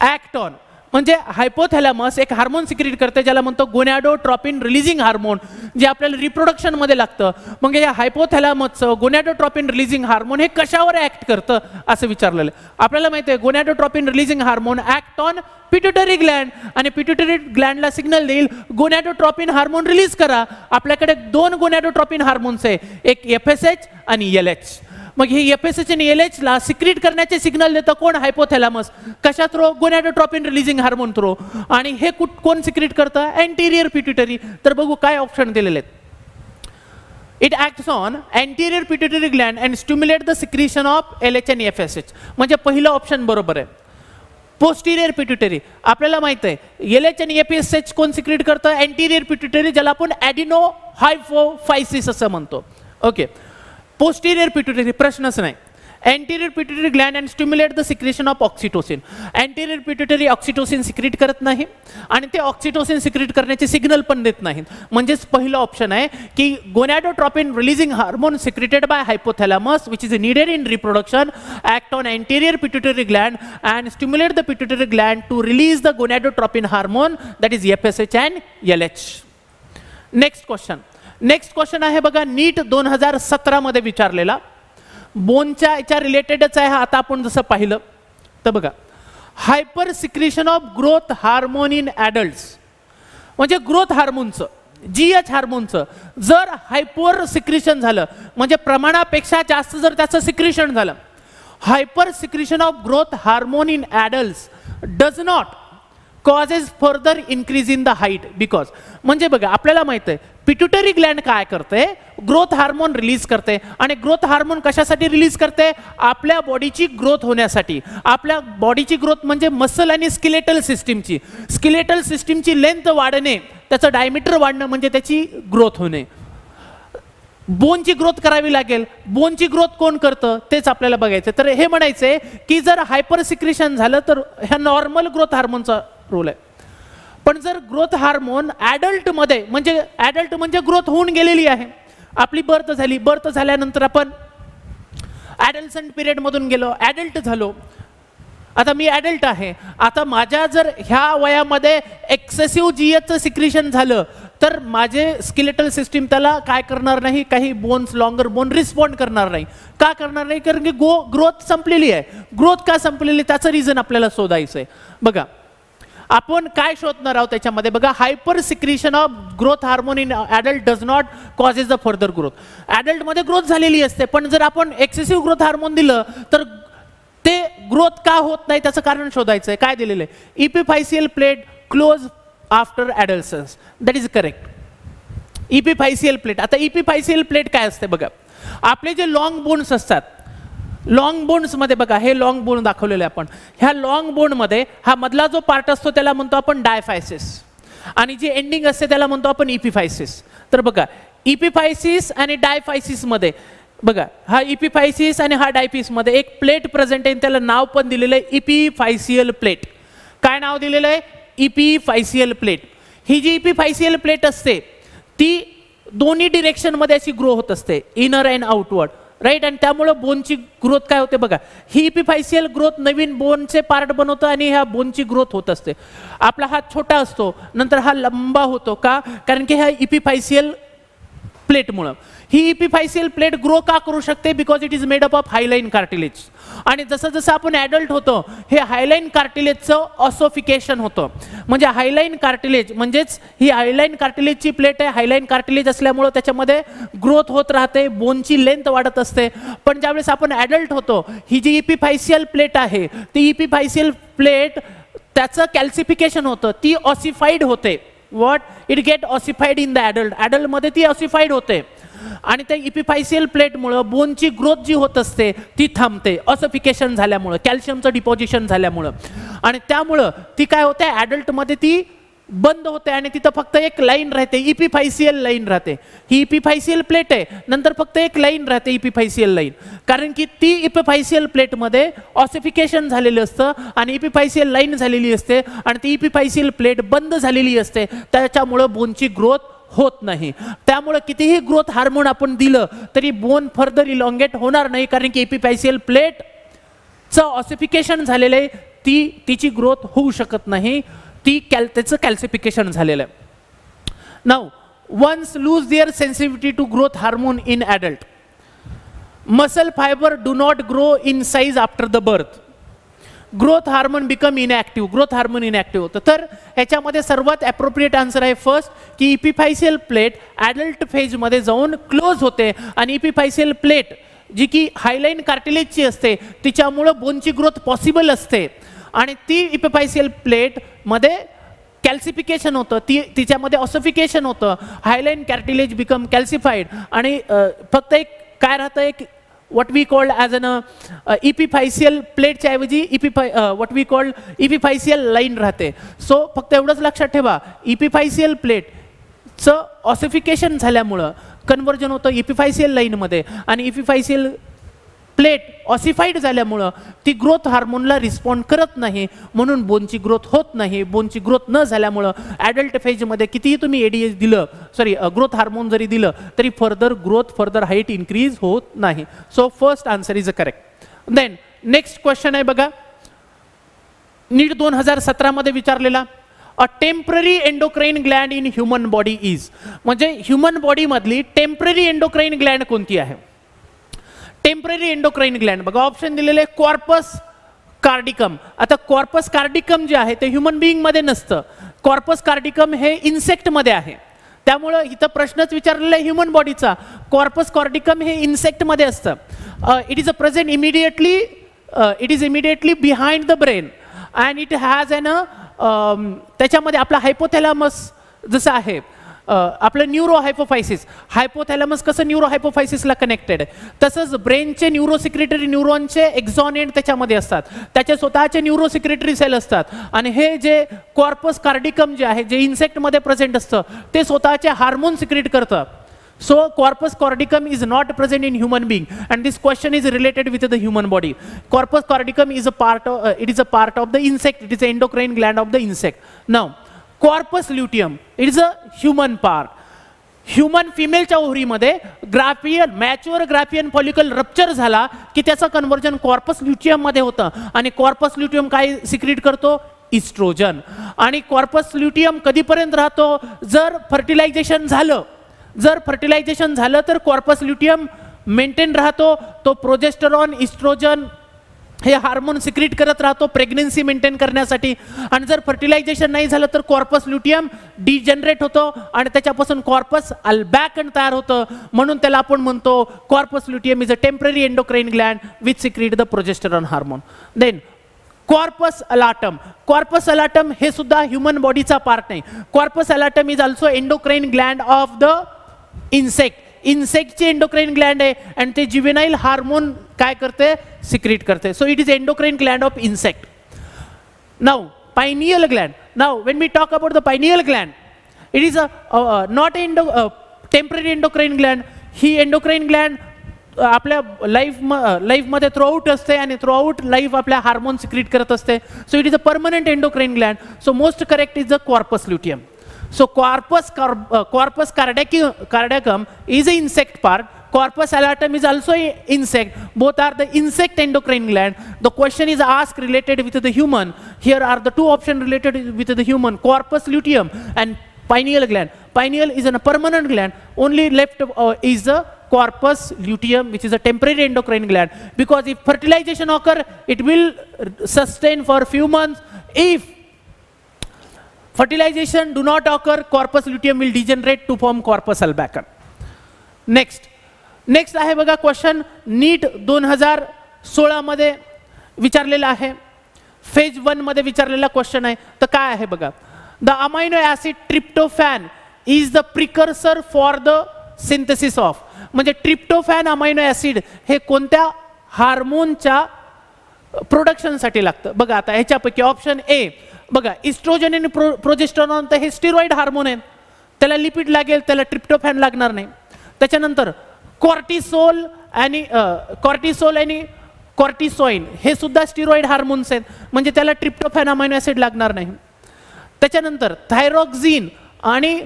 [SPEAKER 1] ऍक्ट ऑन म्हणजे हायपोथॅलॅमस एक हार्मोन सिक्रेट करते ज्याला म्हणतो गोनॅडोट्रोपिन रिलीजिंग हार्मोन, जे आपल्याला रिप्रोडक्शन मध्ये लागतं. मग या हायपोथॅलॅमसचं गोनॅडोट्रोपिन रिलीजिंग हार्मोन हे कशावर ऍक्ट करतं असं विचारलेलं आहे. आपल्याला माहिती आहे gonadotropin releasing hormone act on pituitary gland, आणि पिट्युटरी ग्लँडला सिग्नल देईल गोनॅडोट्रोपिन हार्मोन रिलीज करा. आपल्याकडे दोन गोनॅडोट्रोपिन हार्मोन्स आहे, एक FSH आणि LH. मग हे FSH आणि LH ला सिक्रीट करण्याचे सिग्नल देतं कोण, हायपोथॅलॅमस. कशा थ्रो, गोनॅडोट्रोपिन रिलीजिंग हार्मोन थ्रो. आणि हे कोण सिक्रीट करतं, अँटीरियर पिट्युटरी. तर बघू काय ऑप्शन दिलेले आहेत. It acts on anterior pituitary gland and stimulate the secretion of LH आणि FSH. म्हणजे पहिलं ऑप्शन बरोबर आहे. पोस्टिरियर पिट्युटरी आपल्याला माहित आहे, LH आणि FSH कोण सिक्रीट करतं, अँटीरियर पिट्युटरी, ज्याला आपण ॲडिनो हायपोफायसिस असं म्हणतो. ओके, पोस्टिरियर पिट्युटरी प्रश्नच नाही. Anterior pituitary gland and stimulate the secretion of oxytocin. Anterior pituitary oxytocin secrete करत नाही आणि ते ऑक्सिटोसिन सिक्रेट करण्याचे सिग्नल पण देत नाहीत. म्हणजेच पहिलं ऑप्शन आहे की gonadotropin releasing hormone secreted by hypothalamus which is needed in reproduction act on anterior pituitary gland and stimulate the pituitary gland to release the gonadotropin hormone that is FSH and LH. Next question. Next question आहे बघा, नीट 2017 मध्ये विचारलेला, बोनच्या याच्या रिलेटेडच आहे. आता आपण जसं पाहिलं तर बघा, hyper secretion of growth hormone in adults. म्हणजे ग्रोथ हार्मोनचं, GH हार्मोनचं जर हायपर सिक्रेशन झालं म्हणजे प्रमाणापेक्षा जास्त जर त्याचं सिक्रेशन झालं, hyper secretion of growth hormone in adults does not causes further increase in the height because. म्हणजे बघा आपल्याला माहित आहे पिट्युटरी ग्लँड काय करते, ग्रोथ हार्मोन रिलीज करते. आणि ग्रोथ हार्मोन कशासाठी रिलीज करते, आपल्या बॉडीची ग्रोथ होण्यासाठी. आपल्या बॉडीची ग्रोथ म्हणजे मसल आणि स्केलेटल सिस्टीमची, स्केलेटल सिस्टीमची लेंथ वाढणे, त्याचं डायमीटर वाढणं म्हणजे त्याची ग्रोथ होणे. बोनची ग्रोथ करावी लागेल. बोनची ग्रोथ कोण करतं तेच आपल्याला बघायचं. तर हे म्हणायचंय की जर हायपर सिक्रेशन झालं तर ह्या नॉर्मल ग्रोथ हार्मोनचा रोल आहे. पण जर ग्रोथ हार्मोन ॲडल्ट मध्ये, म्हणजे ॲडल्ट म्हणजे ग्रोथ होऊन गेलेली आहे, आपली बर्थ झाली, बर्थ झाल्यानंतर आपण ॲडल्टसंट पिरियड मधून गेलो, ॲडल्ट झालो, आता मी ॲडल्ट आहे. आता माझ्या जर ह्या वयामध्ये एक्सेसिव्ह GHचं सिक्रेशन झालं तर माझे स्केलेटल सिस्टीम त्याला काय करणार नाही, काही बोन्स लॉंगर बोन रिस्पॉन्ड करणार नाही. का करणार नाही, कारण की ग्रोथ संपलेली आहे. ग्रोथ का संपलेली त्याचं रिझन आपल्याला शोधायचं आहे. बघा आपण काय शोधणार आहोत त्याच्यामध्ये, बघा hyper secretion of growth hormone in adult does not causes the further growth. ॲडल्टमध्ये ग्रोथ झालेली असते, पण जर आपण एक्सेसिव्ह ग्रोथ हार्मोन दिलं तर ते ग्रोथ का होत नाही त्याचं कारण शोधायचं आहे. काय दिलेलं आहे, epiphyseal plate close after adultness, that is correct. Epiphyseal plate. आता इपिफायसियल प्लेट काय असते बघा, आपले जे लॉंग बोन्स असतात, लॉंग बोन्स मध्ये बघा हे लॉंग बोन दाखवलेले आपण, ह्या लॉंग बोन मध्ये हा मधला जो पार्ट असतो त्याला म्हणतो आपण डायफायसिस, आणि जी एंडिंग असते त्याला म्हणतो आपण इपिफायसिस. तर बघा इपिफायसिस आणि डायफायसिस मध्ये बघा, हा इपिफायसिस आणि हा डायफिस मध्ये एक प्लेट प्रेझेंट आहे, त्याला नाव पण दिलेलं आहे इपिफायसियल प्लेट. काय नाव दिलेलं आहे, इपिफायसियल प्लेट. ही जी इपिफायसियल प्लेट असते ती दोन्ही डिरेक्शन मध्ये अशी ग्रो होत असते, इनर अँड आउटवर्ड, राईट. आणि त्यामुळे बोनची ग्रोथ काय होते बघा, ही इपिफायसियल ग्रोथ नवीन बोनचे पार्ट बनवतं आणि ह्या बोनची ग्रोथ होत असते. आपला हात छोटा असतो, नंतर हा लंबा होतो. का, कारण की ह्या इपिफायसियल प्लेटमुळं. ही इपिफायसियल प्लेट ग्रो का करू शकते? Because it is made up of hyaline cartilage. आणि जसं जसं आपण ॲडल्ट होतो हे हायलाईन कार्टिलेजचं ऑसोफिकेशन होतं. म्हणजे हायलाईन कार्टिलेज म्हणजेच ही हायलाईन कार्टिलेजची प्लेट आहे. हायलाईन कार्टिलेज असल्यामुळं त्याच्यामध्ये ग्रोथ होत राहते, बोनची लेंथ वाढत असते. पण ज्यावेळेस आपण ॲडल्ट होतो ही जी इपिफायसियल प्लेट आहे ती इपिफायसियल प्लेट त्याचं कॅल्सिफिकेशन होतं, ती ऑसिफाईड होते. What? It get ossified in the adult. ॲडल्टमध्ये ती ऑसिफाईड होते आणि त्या इपिफायसियल प्लेटमुळं बोनची ग्रोथ जी होत असते ती थांबते ऑसिफिकेशन झाल्यामुळं, कॅल्शियमचं डिपॉझिशन झाल्यामुळं. आणि त्यामुळं ती काय होते, ॲडल्टमध्ये ती बंद होते आणि तिथं फक्त एक लाईन राहते, इपिफायसियल लाईन राहते. ही इपिफायसियल प्लेट आहे, नंतर फक्त एक लाईन राहते इपिफायसियल लाईन. कारण की ती इपिफायसियल प्लेटमध्ये ऑसिफिकेशन झालेलं असतं आणि इपिफायसियल लाईन झालेली असते आणि ती इपिफायसियल प्लेट बंद झालेली असते. त्याच्यामुळं बोनची ग्रोथ होत नाही. त्यामुळे कितीही ग्रोथ हार्मोन आपण दिलं तरी बोन फर्दर इलॉंगेट होणार नाही, कारण की एपिफायसियल प्लेटचं ऑसिफिकेशन झालेलं आहे, तिची ग्रोथ होऊ शकत नाही, त्याचं कॅल्सिफिकेशन झालेलं आहे. Now once lose their sensitivity to growth hormone in adult. Muscle fibre do not grow in size after the birth. Growth hormone become inactive. Growth hormone inactive होतं. तर ह्याच्यामध्ये सर्वात ॲप्रोप्रिएट आन्सर आहे फर्स्ट, की इपिफायसियल प्लेट ॲडल्ट फेजमध्ये जाऊन क्लोज होते आणि इपिफायसियल प्लेट जी की हायलाईन कार्टिलेजची असते तिच्यामुळं बोनची ग्रोथ पॉसिबल असते आणि ती इपिफायसियल प्लेटमध्ये कॅल्सिफिकेशन होतं, तिच्यामध्ये ऑसिफिकेशन होतं, हायलाईन कार्टिलेज बिकम कॅल्सिफाईड आणि फक्त एक काय राहतं, एक what we called as an epiphyseal प्लेटच्या ऐवजी what we called epiphyseal line राहते. सो फक्त एवढंच लक्षात ठेवा, इपिफायसियल प्लेटचं ऑसिफिकेशन झाल्यामुळं कन्वर्जन होतं इपिफायसियल लाईनमध्ये आणि इपिफायसियल प्लेट ऑसिफाईड झाल्यामुळं ती ग्रोथ हार्मोनला रिस्पॉन्ड करत नाही, म्हणून बोनची ग्रोथ होत नाही. बोनची ग्रोथ न झाल्यामुळं ॲडल्ट फेजमध्ये कितीही तुम्ही एडीएच दिलं, ग्रोथ हार्मोन जरी दिलं तरी फर्दर हाईट इन्क्रीज होत नाही. So first answer is a correct. Then next question आहे बघा, नीट 2017 मध्ये विचारलेला. A temporary endocrine gland in human body is. म्हणजे ह्युमन बॉडी मधली टेम्पररी एंडोक्राइन ग्लँड कोणती आहे? टेम्पररी एंडोक्राइन ग्लँड बघा, ऑप्शन दिलेले कॉर्पस कार्डिकम. आता कॉर्पस कार्डिकम जे आहे ते ह्युमन बिईंगमध्ये नसतं, कॉर्पस कार्डिकम हे इन्सेक्टमध्ये आहे. त्यामुळं इथं प्रश्नच विचारलेला आहे ह्युमन बॉडीचा. कॉर्पस कार्डिकम हे इन्सेक्टमध्ये असतं. It is a present immediately behind the brain and it has an त्याच्यामध्ये आपला हायपोथॅलॅमस जसं आहे, आपलं न्यूरो हायपोथॅलॅमस कसं न्यूरो हायपोफायसिसला कनेक्टेड आहे, तसंच ब्रेनचे न्यूरो सिक्रेटरी न्यूरॉनचे एक्झॉनेट त्याच्यामध्ये असतात, त्याचे स्वतःचे न्यूरो सिक्रेटरी सेल असतात. आणि हे जे कॉर्पस कार्डिकम जे आहे, जे इन्सेक्टमध्ये प्रेझेंट असतं, ते स्वतःचे हार्मोन सिक्रेट करतं. So corpus cordicum is not present in human being, and this question is related with the human body. Corpus cordicum is a part of the insect. It is an endocrine gland of the insect. Now corpus luteum, it is a human part. Human फिमेलच्या ओव्हरीमध्ये मॅच्युअर ग्राफियन फॉलिकल रप्चर झाला की त्याचं कन्व्हर्जन कॉर्पस ल्युटियम मध्ये होतं आणि कॉर्पस ल्युटियम काय सिक्रीट करतो? इस्ट्रोजन. आणि कॉर्पस ल्युटियम कधीपर्यंत राहतो? जर फर्टिलायझेशन झालं तर कॉर्पस ल्युटियम मेंटेन राहतो. तो प्रोजेस्टेरॉन, इस्ट्रोजन हे हार्मोन सिक्रीट करत राहतो प्रेग्नन्सी मेंटेन करण्यासाठी. आणि जर फर्टिलायझेशन नाही झालं तर कॉर्पस ल्युटियम डिजनरेट होतो आणि त्याच्यापासून कॉर्पस अल्बॅकन तयार होतं. म्हणून त्याला आपण म्हणतो corpus luteum is a temporary endocrine gland which secrete the progesterone hormone. Then corpus allatum हे सुद्धा ह्युमन बॉडीचा पार्ट नाही. Corpus allatum is also endocrine gland of the इन्सेक्टची एंडोक्राइन ग्लँड आहे आणि ते ज्युवेनाइल हार्मोन काय करते? सिक्रीट करते. So it is endocrine gland of insect. Now pineal gland. Now when we talk about the pineal gland, it is not temporary endocrine gland. He endocrine Gland आपल्या लाईफमध्ये थ्रूआउट असते आणि थ्रूआउट लाईफ आपल्या हार्मोन सिक्रीट करत असते. So it is a permanent endocrine Gland. So most correct is the corpus luteum. So corpus cardicum is an insect part. Corpus alatum is also an insect. Both are the insect endocrine gland. The question is asked related with the human. Here are the two options related with the human: corpus luteum and pineal gland. Pineal is a permanent gland. Only left is the corpus luteum, which is a temporary endocrine gland. Because if fertilization occur, it will sustain for a few months. If fertilization do not occur, corpus luteum will degenerate to form corpus albicans. Next आहे बघा क्वेश्चन, नीट 2016 मध्ये विचारलेला आहे, फेज 1 मध्ये विचारलेला क्वेश्चन आहे. तर काय आहे बघा, the amino acid tryptophan is the precursor for the synthesis of, म्हणजे ट्रिप्टोफॅन अमायनो ऍसिड हे कोणत्या हार्मोनच्या प्रोडक्शनसाठी लागतं बघा. आता ह्याच्यापैकी ऑप्शन ए बघा, इस्ट्रोजन आणि प्रोजेस्टेरॉन तर हे स्टिरॉइड हार्मोन आहे, त्याला लिपिड लागेल, त्याला ट्रिप्टोफॅन लागणार नाही. त्याच्यानंतर कॉर्टिसोल आणि कॉर्टिसोइन हे सुद्धा स्टिरॉइड हार्मोन्स आहेत, म्हणजे त्याला ट्रिप्टोफॅन अमायनो ऍसिड लागणार नाही. त्याच्यानंतर थायरॉक्झिन आणि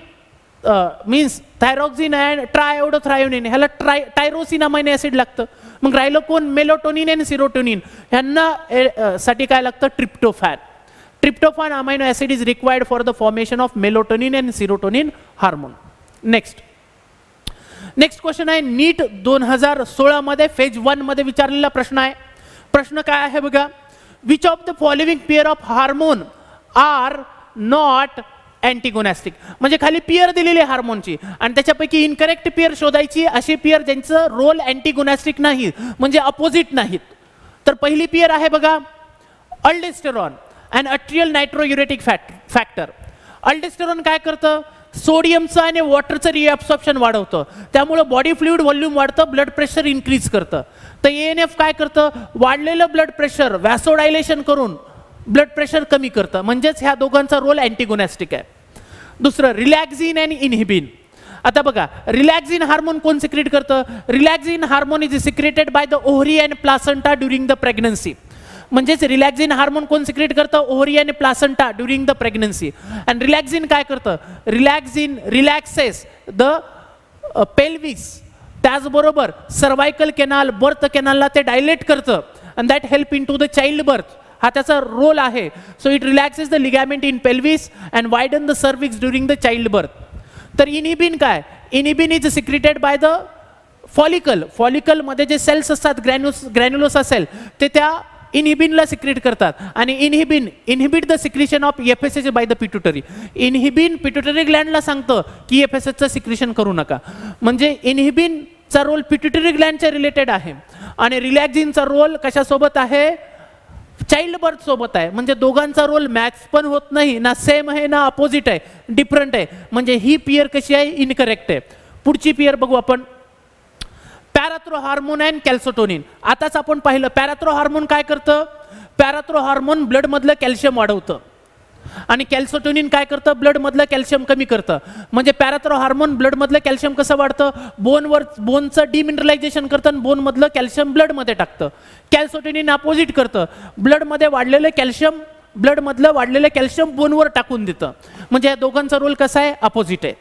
[SPEAKER 1] मीन्स थायरॉक्झिन अँड ट्रायओडोथ्रायोनिन ह्याला टायरोसिन अमायनो ऍसिड लागतं. मग राहिलं कोण, मेलोटोनिन आणि सिरोटोनिन ह्यांना साठी काय लागतं, tryptophan. Tryptophan amino acid is required for the formation of melatonin and serotonin hormone. Next question आहे, नीट 2016 मध्ये फेज 1 मध्ये विचारलेला प्रश्न आहे. प्रश्न काय आहे बघा, which of the following pair of hormone are not antagonistic, म्हणजे खाली पेअर दिलेली हार्मोनची आणि त्याच्यापैकी इनकरेक्ट पेअर शोधायची, अशी पेअर ज्यांचं रोल अँटिगोनॅस्टिक नाही, म्हणजे अपोजिट नाहीत. तर पहिली पेअर आहे बघा, अल्डोस्टेरॉन अँड अट्रियल नायट्रोयुरेटिक फॅक्टर. अल्डोस्टेरॉन काय करतं, सोडियमचं आणि वॉटरचं रिअब्सॉर्प्शन वाढवतं, त्यामुळे बॉडी फ्लुइड व्हॉल्यूम वाढतं, ब्लड प्रेशर इन्क्रीज करतं. तर एएनएफ काय करतं, वाढलेलं ब्लड प्रेशर व्हॅसोडायलेशन करून ब्लड प्रेशर कमी करतं, म्हणजेच ह्या दोघांचा रोल अँटिगोनॅस्टिक आहे. दुसरं रिलॅक्झिन आणि इनहिबिन. आता बघा, रिलॅक्झिन हार्मोन कोण सिक्रेट करतं, relaxin hormone is secreted by the ovary and placenta during the pregnancy. म्हणजेच रिलॅक्झिन हार्मोन कोण सिक्रेट करतं, ओव्हरी आणि प्लासेंटा ड्युरिंग द प्रेग्नन्सी. आणि रिलॅक्झिन काय करतं, रिलॅक्झिन रिलॅक्सेस द पेल्विस, त्याचबरोबर सर्वायकल कॅनाल, बर्थ कॅनालला ते डायलेट करतं and that help in to the child birth, हा त्याचा रोल आहे. So it relaxes the ligament in pelvis and widen the cervix during the child birth. तर इनहिबिन काय, inhibin is secreted by the follicle. फॉलिकलमध्ये जे सेल्स असतात, ग्रॅन्युलोसा सेल, ते त्या इनहिबिनला सिक्रेट करतात आणि inhibit the secretion of FSH by the pituitary. Inhibin pituitary ग्लँडला सांगतं की एफएसएचचं सिक्रेशन करू नका, म्हणजे इनहिबिनचा रोल पिट्युटरी ग्लँडच्या रिलेटेड आहे आणि रिलॅक्झिनचा रोल कशासोबत आहे, चाइल्ड बर्थ सोबत आहे. म्हणजे दोघांचा रोल मॅच पण होत नाही, ना सेम आहे ना अपोजिट आहे, डिफरंट आहे. म्हणजे ही पेअर कशी आहे, इनकरेक्ट आहे. पुढची पेअर बघू आपण, पॅराथ्रो हार्मोन अँड कॅल्सिटोनिन. आताच आपण पाहिलं पॅराथ्रो हार्मोन काय करतं, पॅराथ्रो हार्मोन ब्लड मधलं कॅल्शियम वाढवतं आणि कॅल्सिटोनिन काय करतं, ब्लड मधलं कॅल्शियम कमी करतं. म्हणजे पॅराथ्रो हार्मोन ब्लड मधलं कॅल्शियम कसं वाढतं, बोनचं डिमिनरलायझेशन करतं आणि बोन मधलं कॅल्शियम ब्लड मध्ये टाकतं. कॅल्सिटोनिन अपोजिट करतं, ब्लड मध्ये वाढलेलं कॅल्शियम, ब्लड मधलं वाढलेलं कॅल्शियम बोनवर टाकून देतं. म्हणजे या दोघांचा रोल कसा आहे, अपोजिट आहे.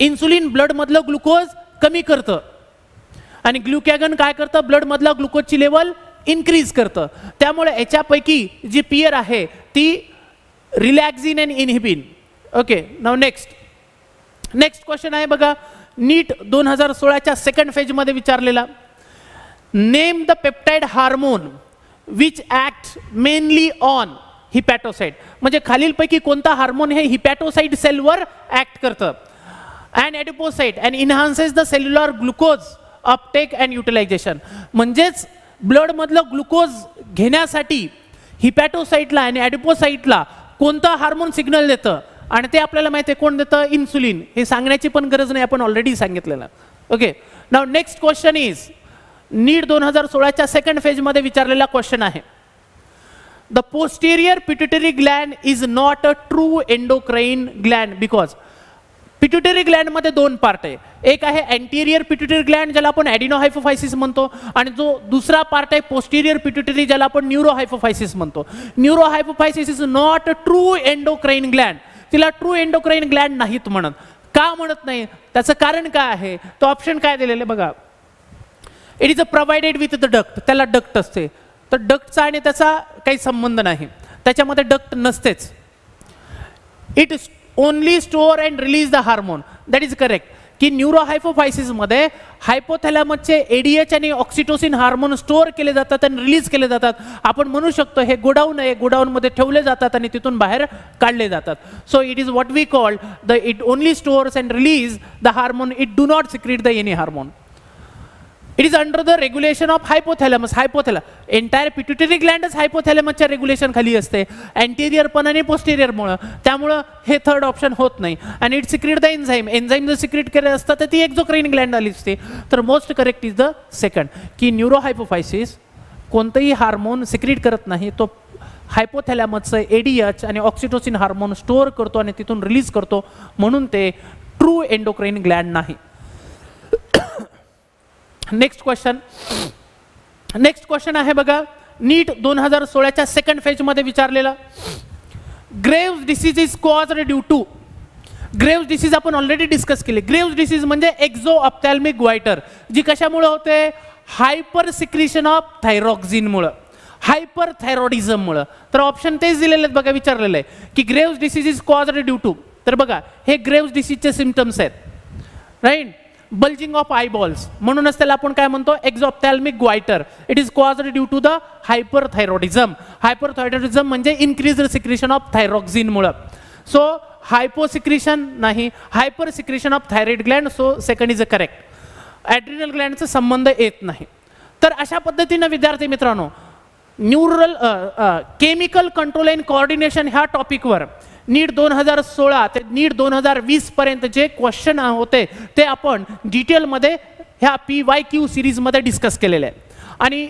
[SPEAKER 1] इन्सुलिन ब्लड मधलं ग्लुकोज कमी करतं आणि ग्लुकॅगन काय करतं, ब्लड मधला ग्लुकोजची लेवल इन्क्रीज करतं. त्यामुळे याच्यापैकी जी पेअर आहे ती relaxin and inhibin. Okay, now next question आहे बघा, नीट 2016च्या सेकंड फेज मध्ये विचारलेला, name the peptide hormone which act mainly on hepatocyte. म्हणजे खालीलपैकी कोणता हार्मोन हे हिपॅटोसाइट सेलवर ऍक्ट करतं, and adipocyte and enhances the cellular glucose uptake and utilization. म्हणजेच ब्लड मधलं ग्लुकोज घेण्यासाठी हिपॅटोसाइटला आणि ॲडिपोसाइटला कोणतं हार्मोन सिग्नल देतं आणि ते आपल्याला माहिती आहे कोण देतं, इन्सुलिन. हे सांगण्याची पण गरज नाही, आपण ऑलरेडी सांगितलेलं. Okay, now next question is, NEET 2016च्या सेकंड फेज मध्ये विचारलेला क्वेश्चन आहे, the posterior pituitary gland is not a true endocrine gland because. Pituitary gland मध्ये दोन पार्ट आहे, एक आहे अँटेरियर पिट्युटरी ग्लँड ज्याला आपण ॲडिनोहायपोफायसिस म्हणतो आणि जो दुसरा पार्ट आहे पोस्टेरियर पिट्युटरी ज्याला आपण न्यूरोहायपोफायसिस म्हणतो. Neurohypophysis is not a true endocrine gland. तिला ट्रू एंडोक्राइन ग्लँड नाहीत म्हणत. का म्हणत नाही, त्याचं कारण काय आहे, तो ऑप्शन काय दिलेले बघा, it is a provided with the duct. त्याला डक्ट असते, तर डक्टचा आणि त्याचा काही संबंध नाही, त्याच्यामध्ये डक्ट नसतेच. Only store and release the hormone. That is correct. की न्यूरोहायपोफायसिसमध्ये हायपोथॅलॅमसचे एडीएच आणि ऑक्सिटोसिन हार्मोन स्टोअर केले जातात आणि रिलीज केले जातात. आपण म्हणू शकतो हे गोडाऊन आहे, गोडाऊनमध्ये ठेवले जातात आणि तिथून बाहेर काढले जातात. So it is what we call the it only stores and release the hormone. It do not secrete the any hormone. It is under the regulation of hypothalamus. Entire pituitary gland हायपोथॅलॅमसच्या रेग्युलेशन खाली असते, अँटेरियर पण आणि पोस्टेरियर मुळे. त्यामुळे हे थर्ड ऑप्शन होत नाही. आणि it secrete the enzyme. Enzyme जर सिक्रीट केले असतात तर ती एक्झोक्राइन ग्लँड आली असते. तर most correct is the second, की न्यूरोहायपोफायसिस कोणतंही हार्मोन सिक्रीट करत नाही, तो हायपोथॅलॅमसचं एडीएच आणि ऑक्सिटोसिन हार्मोन स्टोअर करतो आणि तिथून रिलीज करतो, म्हणून ते ट्रू एंडोक्राइन ग्लँड नाही. नेक्स्ट क्वेश्चन आहे बघा, नीट 2016च्या सेकंड फेज मध्ये विचारलेला. Graves disease is caused due to. Graves disease आपण ऑलरेडी डिस्कस केले. ग्रेव्स डिसीज म्हणजे एक्झो ऑप्थॅल्मिक ग्वायटर, जी कशामुळे होते? हायपर सिक्रिशन ऑफ थायरॉक्सिन मुळे, हायपर थायरॉइडिझम मुळे. तर ऑप्शन तेच दिलेले आहेत बघा, विचारलेलं आहे की Graves disease is caused due to. तर बघा हे ग्रेव्स डिसीजचे सिम्पटम्स आहेत, राईट. बल्जिंग ऑफ आयबॉल्स, म्हणूनच त्याला आपण काय म्हणतो? Exophthalmic goitre. It is caused due to the hyperthyroidism. Hyperthyroidism म्हणजे इन्क्रीज सिक्रिशन ऑफ थायरॉक्सिन मुळे. सो हायपोसिक्रिशन नाही, hyper secretion of thyroid gland. So second is a correct. Adrenal ग्लँडचा संबंध येत नाही. तर अशा पद्धतीने विद्यार्थी मित्रांनो, neural chemical control and coordination ह्या टॉपिकवर नीट 2016 ते नीट 2020 पर्यंत जे क्वेश्चन होते ते आपण डिटेलमध्ये ह्या PYQ सिरीजमध्ये डिस्कस केलेले आहे. आणि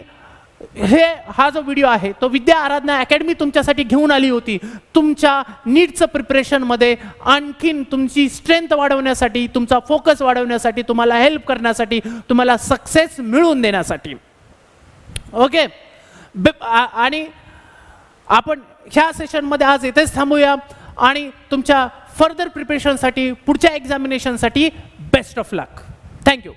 [SPEAKER 1] हा जो व्हिडिओ आहे तो विद्या आराधना अकॅडमी तुमच्यासाठी घेऊन आली होती, तुमच्या नीटचं प्रिपरेशनमध्ये आणखीन तुमची स्ट्रेंथ वाढवण्यासाठी, तुमचा फोकस वाढवण्यासाठी, तुम्हाला हेल्प करण्यासाठी, तुम्हाला सक्सेस मिळवून देण्यासाठी. ओके. आणि आपण ह्या सेशनमध्ये आज इथेच थांबूया आणि तुमच्या फर्दर प्रिपरेशनसाठी, पुढच्या एक्झामिनेशनसाठी बेस्ट ऑफ लक. थँक्यू.